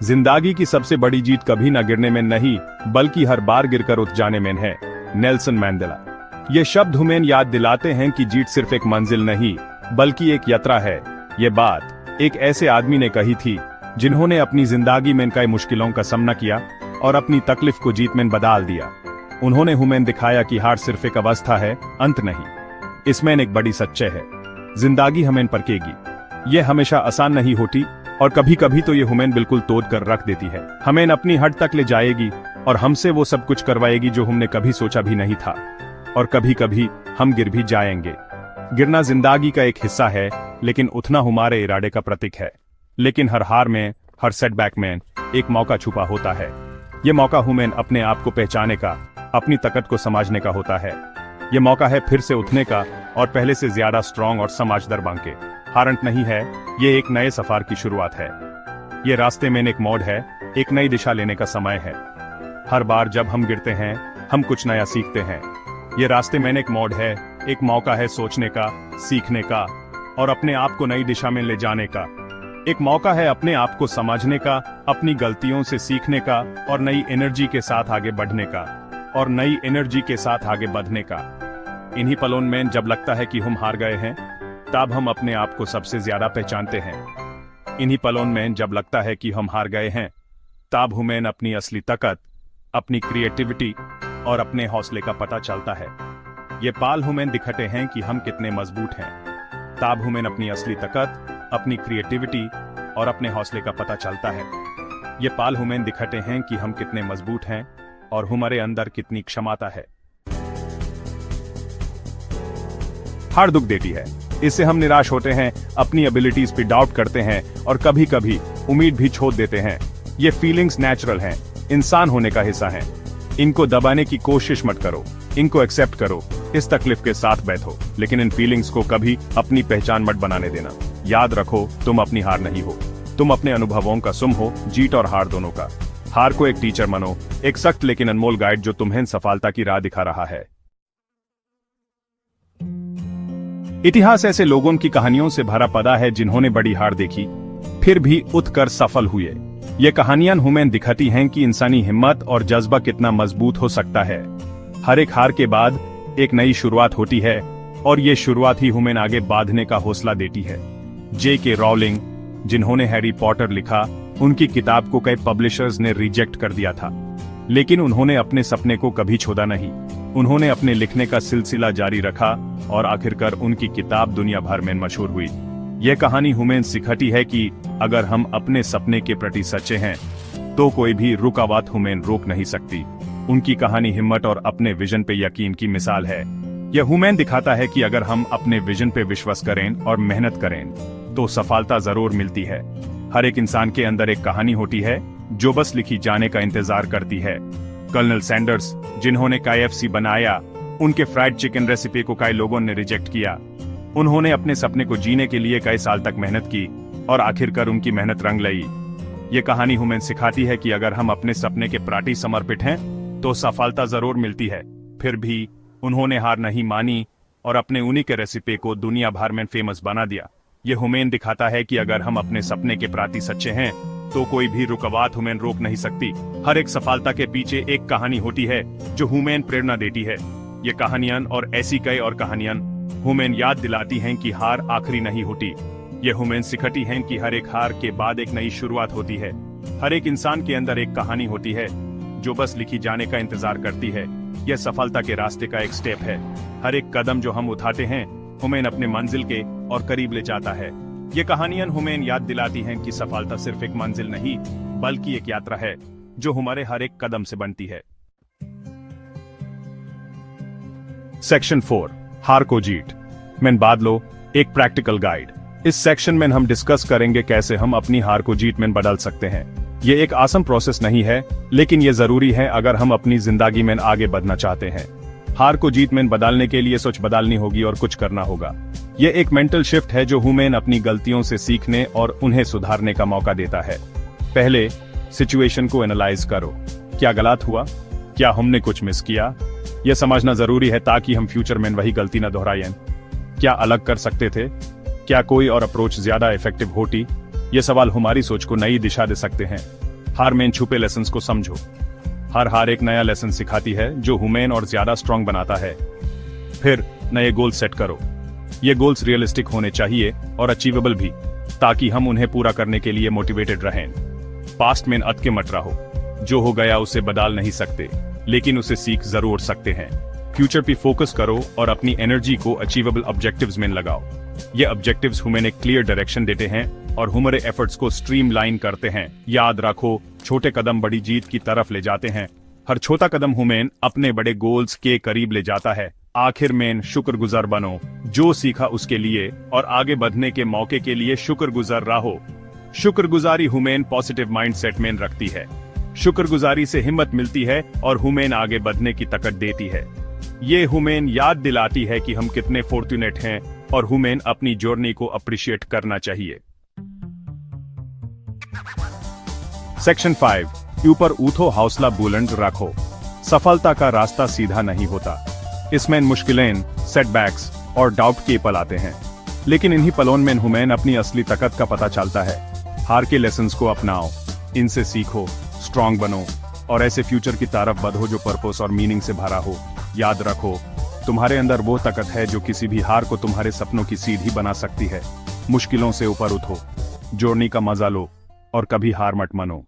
जिंदगी की सबसे बड़ी जीत कभी न गिरने में नहीं, बल्कि हर बार गिरकर उठ जाने में है। Nelson Mandela. ये शब्द हमें याद दिलाते हैं कि जीत सिर्फ एक मंजिल नहीं, बल्कि एक यात्रा है। ये बात एक ऐसे आदमी ने कही थी जिन्होंने अपनी जिंदगी में कई मुश्किलों का सामना किया और अपनी तकलीफ को जीत में बदल दिया। उन्होंने हमें दिखाया कि हार सिर्फ एक अवस्था है, अंत नहीं। इसमें एक बड़ी सच्चाई है, जिंदगी हमें परखेगी। ये हमेशा आसान नहीं होती और कभी कभी तो ये हमें बिल्कुल तोड़ कर रख देती है। हमें अपनी हद तक ले जाएगी और हमसे वो सब कुछ करवाएगी जो हमने कभी सोचा भी नहीं था। और कभी कभी हम गिर भी जाएंगे। गिरना जिंदगी का एक हिस्सा है, लेकिन उठना हमारे इरादे का प्रतीक है। लेकिन हर हार में, हर सेटबैक में एक मौका छुपा होता है। ये मौका हमें अपने आप को पहचाने का, अपनी ताकत को समझने का होता है। ये मौका है फिर से उठने का और पहले से ज्यादा स्ट्रांग और समझदार बन के। हारंट नहीं है, ये एक नए सफर की शुरुआत है। ये रास्ते में एक मोड़ है, एक नई दिशा लेने का समय है। हर बार जब हम गिरते हैं, हम कुछ नया सीखते हैं। ये रास्ते में एक मोड़ है, एक मौका है सोचने का, सीखने का और अपने आप को नई दिशा में ले जाने का। एक मौका है अपने आप को समझने का, अपनी गलतियों से सीखने का और नई एनर्जी के साथ आगे बढ़ने का। इन्हीं पलों में जब लगता है कि हम हार गए हैं, तब हम अपने आप को सबसे ज्यादा पहचानते हैं। इन्हीं पलों में जब लगता है कि हम हार गए हैं, तब हमें अपनी असली ताकत, अपनी क्रिएटिविटी और अपने हौसले का पता चलता है। ये पाल हमें दिखाते हैं कि हम कितने मजबूत हैं। तब हमें अपनी असली ताकत, अपनी क्रिएटिविटी और अपने हौसले का पता चलता है। ये पाल हमें दिखाते हैं कि हम कितने मजबूत हैं और हमारे अंदर कितनी क्षमता है। हार दुख देती है, इससे हम निराश होते हैं, अपनी एबिलिटीज पे डाउट करते हैं और कभी कभी उम्मीद भी छोड़ देते हैं। ये फीलिंग्स नेचुरल हैं, इंसान होने का हिस्सा हैं। इनको दबाने की कोशिश मत करो, इनको एक्सेप्ट करो, इस तकलीफ के साथ बैठो, लेकिन इन फीलिंग्स को कभी अपनी पहचान मत बनाने देना। याद रखो, तुम अपनी हार नहीं हो, तुम अपने अनुभवों का सुम हो, जीत और हार दोनों का। हार को एक टीचर मानो, एक सख्त लेकिन अनमोल गाइड जो तुम्हें सफलता की राह दिखा रहा है। इतिहास ऐसे लोगों की कहानियों से भरा पड़ा है जिन्होंने बड़ी हार देखी, फिर भी उठकर सफल हुए। ये कहानियां हमें दिखाती हैं कि इंसानी हिम्मत और जज्बा कितना मजबूत हो सकता है। हर एक हार के बाद एक नई शुरुआत होती है और ये शुरुआत ही हमें आगे बढ़ने का हौसला देती है। J.K. रॉलिंग, जिन्होंने हैरी पॉटर लिखा, उनकी किताब को कई पब्लिशर्स ने रिजेक्ट कर दिया था, लेकिन उन्होंने अपने सपने को कभी छोड़ा नहीं। उन्होंने अपने लिखने का सिलसिला जारी रखा और आखिरकार उनकी किताब दुनिया भर में मशहूर हुई। यह कहानी हमें सिखाती है कि अगर हम अपने सपने के प्रति सच्चे हैं, तो कोई भी रुकावट हमें रोक नहीं सकती। उनकी कहानी हिम्मत और अपने विजन पे यकीन की मिसाल है। यह हमें दिखाता है कि अगर हम अपने विजन पे विश्वास करें और मेहनत करें, तो सफलता जरूर मिलती है। हर एक इंसान के अंदर एक कहानी होती है जो बस लिखी जाने का इंतजार करती है। कर्नल सैंडर्स, जिन्होंने KFC बनाया, उनके फ्राइड चिकन रेसिपी को कई लोगों ने रिजेक्ट किया। उन्होंने अपने सपने को जीने के लिए कई साल तक मेहनत की और आखिरकार उनकी मेहनत रंग लाई। ये कहानी हमें सिखाती है कि अगर हम अपने सपने के प्रति समर्पित हैं, तो सफलता जरूर मिलती है। फिर भी उन्होंने हार नहीं मानी और अपने उन्हीं के रेसिपी को दुनिया भर में फेमस बना दिया। ये हमें दिखाता है कि अगर हम अपने सपने के प्रति सच्चे हैं, तो कोई भी रुकावट हमें रोक नहीं सकती। हर एक सफलता के पीछे एक कहानी होती है जो हमें प्रेरणा देती है। ये कहानियां और ऐसी कई और कहानियां हमें याद दिलाती हैं कि हार आखिरी नहीं होती। ये हमें सिखाती हैं कि हर एक हार के बाद एक नई शुरुआत होती है। हर एक इंसान के अंदर एक कहानी होती है जो बस लिखी जाने का इंतजार करती है। यह सफलता के रास्ते का एक स्टेप है। हर एक कदम जो हम उठाते हैं, हमें अपने मंजिल के और करीब ले जाता है। ये कहानियां हमें याद दिलाती हैं कि सफलता सिर्फ एक मंजिल नहीं, बल्कि एक यात्रा है जो हमारे हर एक कदम से बनती है। सेक्शन 4, हार को जीत में बदलो, एक प्रैक्टिकल गाइड। इस सेक्शन में हम डिस्कस करेंगे कैसे हम अपनी हार को जीत में बदल सकते हैं। ये एक आसान प्रोसेस नहीं है, लेकिन ये जरूरी है अगर हम अपनी जिंदगी में आगे बढ़ना चाहते हैं। हार को जीत में बदलने के लिए सोच बदलनी होगी और कुछ करना होगा। ये एक मेंटल शिफ्ट है जो हमें अपनी गलतियों से सीखने और उन्हें सुधारने का मौका देता है। पहले सिचुएशन को एनालाइज करो। क्या गलत हुआ? क्या हमने कुछ मिस किया? यह समझना जरूरी है ताकि हम फ्यूचर में वही गलती न दोहराएं। क्या अलग कर सकते थे? क्या कोई और अप्रोच ज्यादा इफेक्टिव होती? ये सवाल हमारी सोच को नई दिशा दे सकते हैं। हार में इन छुपे लेसन्स को समझो। हर हार एक नया लेसन सिखाती है जो हुमैन और ज्यादा स्ट्रांग बनाता है। फिर नए गोल सेट करो। ये गोल्स रियलिस्टिक होने चाहिए और अचीवेबल भी, ताकि हम उन्हें पूरा करने के लिए मोटिवेटेड रहें। पास्ट में अटके मत रहो। जो हो गया उसे बदल नहीं सकते, लेकिन उसे सीख जरूर सकते हैं। फ्यूचर पे फोकस करो और अपनी एनर्जी को अचीवेबल ऑब्जेक्टिव्स में लगाओ। ये ऑब्जेक्टिव्स हमें एक क्लियर डायरेक्शन देते हैं और हमारे एफर्ट्स को स्ट्रीमलाइन करते हैं। याद रखो, छोटे कदम बड़ी जीत की तरफ ले जाते हैं। हर छोटा कदम हमें अपने बड़े गोल्स के करीब ले जाता है। आखिर में शुक्रगुजार बनो जो सीखा उसके लिए, और आगे बढ़ने के मौके के लिए शुक्रगुजार रहो। शुक्रगुजारी हमें पॉजिटिव माइंडसेट में रखती है। शुक्रगुजारी से हिम्मत मिलती है और हमें आगे बढ़ने की ताकत देती है। ये हमें याद दिलाती है कि हम कितने फॉर्चुनेट हैं और हमें अपनी जर्नी को अप्रिशिएट करना चाहिए। सेक्शन 5, ऊपर उठो, हौसला बुलंद रखो। सफलता का रास्ता सीधा नहीं होता। इसमें मुश्किलें, सेटबैक्स और डाउट के पल आते हैं, लेकिन इन्हीं पलों में हमें अपनी असली ताकत का पता चलता है। हार के लेसन्स को अपनाओ, इनसे सीखो, स्ट्रांग बनो और ऐसे फ्यूचर की तरफ बढ़ो जो पर्पस और मीनिंग से भरा हो। याद रखो, तुम्हारे अंदर वो ताकत है जो किसी भी हार को तुम्हारे सपनों की सीढ़ी बना सकती है। मुश्किलों से ऊपर उठो, जर्नी का मजा लो और कभी हार मत मानो।